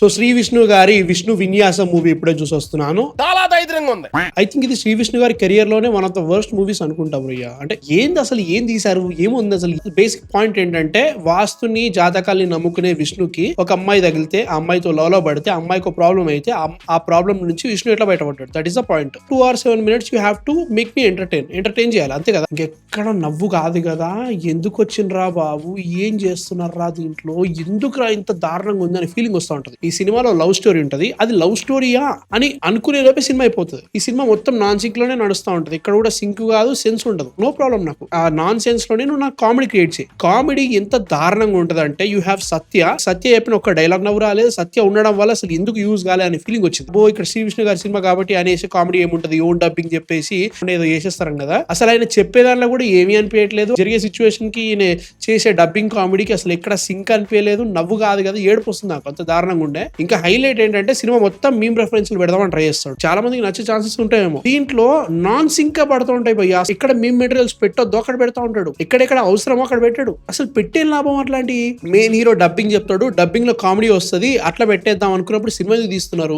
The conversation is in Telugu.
సో శ్రీ విష్ణు గారి విష్ణు విన్యాసం మూవీ ఇప్పుడే చూసి వస్తున్నాను. చాలా దైద్యంగా ఉంది. ఐ థింక్ ఇది శ్రీ విష్ణు గారి కెరియర్ లోనే one of the worst movies అనుకుంటాం రయ్య. అంటే ఏంది అసలు, ఏం తీశారు, ఏముంది అసలు. బేసిక్ పాయింట్ ఏంటంటే వాస్తుని జాతకాల్ని నమ్ముకునే విష్ణుకి ఒక అమ్మాయి తగిలితే, ఆ అమ్మాయితో లో పడితే, ఆ అమ్మాయికి ఒక ప్రాబ్లం అయితే ఆ ప్రాబ్లం నుంచి విష్ణు ఎట్లా బయటపడ్డాడు. That is the point. 2 hours 7 minutes you have to make me entertain చేయాలి, అంతే కదా. ఇంకెక్కడ నవ్వు కాదు కదా. ఎందుకు వచ్చిండ్రా బాబు, ఏం చేస్తున్నారా దీంట్లో, ఎందుకురా ఇంత దారుణంగా ఉంది అని ఫీలింగ్ వస్తూ ఉంటది. ఈ సినిమాలో లవ్ స్టోరీ ఉంటది, అది లవ్ స్టోరీయా అని అనుకునే లోపే సినిమా అయిపోతుంది. ఈ సినిమా మొత్తం నాన్ సింక్ లోనే నడుస్తూ ఉంటది. ఇక్కడ కూడా సింక్ కాదు, సెన్స్ ఉండదు. No problem. నాకు ఆ నాన్ సెన్స్ లోనే నువ్వు నాకు కామెడీ క్రియేట్ చేయి. కామెడీ ఎంత దారుణంగా ఉంటది అంటే, యూ హ్యావ్ సత్య చెప్పిన ఒక డైలాగ్ నవ్వు రాలేదు. సత్య ఉండడం వల్ల అసలు ఎందుకు యూజ్ కాలే అనే ఫీలింగ్ వచ్చింది. ఇక్కడ శ్రీ విష్ణు గారి సినిమా కాబట్టి అనేసి కామెడీ ఏముంటది, ఓన్ డబ్బింగ్ చెప్పేసి ఏదో చేసేస్తారు కదా. అసలు ఆయన చెప్పేదానిలో కూడా ఏమీ అనిపించట్లేదు. జరిగే సిచ్యువేషన్ కి ఈయన చేసే డబ్బింగ్ కామెడీకి అసలు ఎక్కడ సింక్ అనిపించలేదు. నవ్వు కాదు కదా, ఏడుపు వస్తుంది నాకు, అంత దారుణంగా ఉండే. ఇంకా హైలైట్ ఏంటంటే సినిమా మొత్తం మీమ్ రెఫరెన్స్లు పెడదామని ట్రై చేస్తాడు. చాలా మందికి నచ్చే ఛాన్సెస్ ఉంటాయేమో. దీంట్లో నాన్ సింక్ గా పడుతూ ఉంటాయి భయ్యా. ఇక్కడ మీమ్ మెటీరియల్స్ పెట్టొద్దు అక్కడ పెడతా ఉంటాడు, ఎక్కడెక్కడ అవసరమో అక్కడ పెట్టాడు. అసలు పెట్టే లాభం అట్లాంటి. మెయిన్ హీరో డబ్బింగ్ చెప్తాడు, డబ్బింగ్ లో కామెడీ వస్తుంది, అట్లా పెట్టేద్దాం అనుకున్నప్పుడు సినిమా తీస్తున్నారు.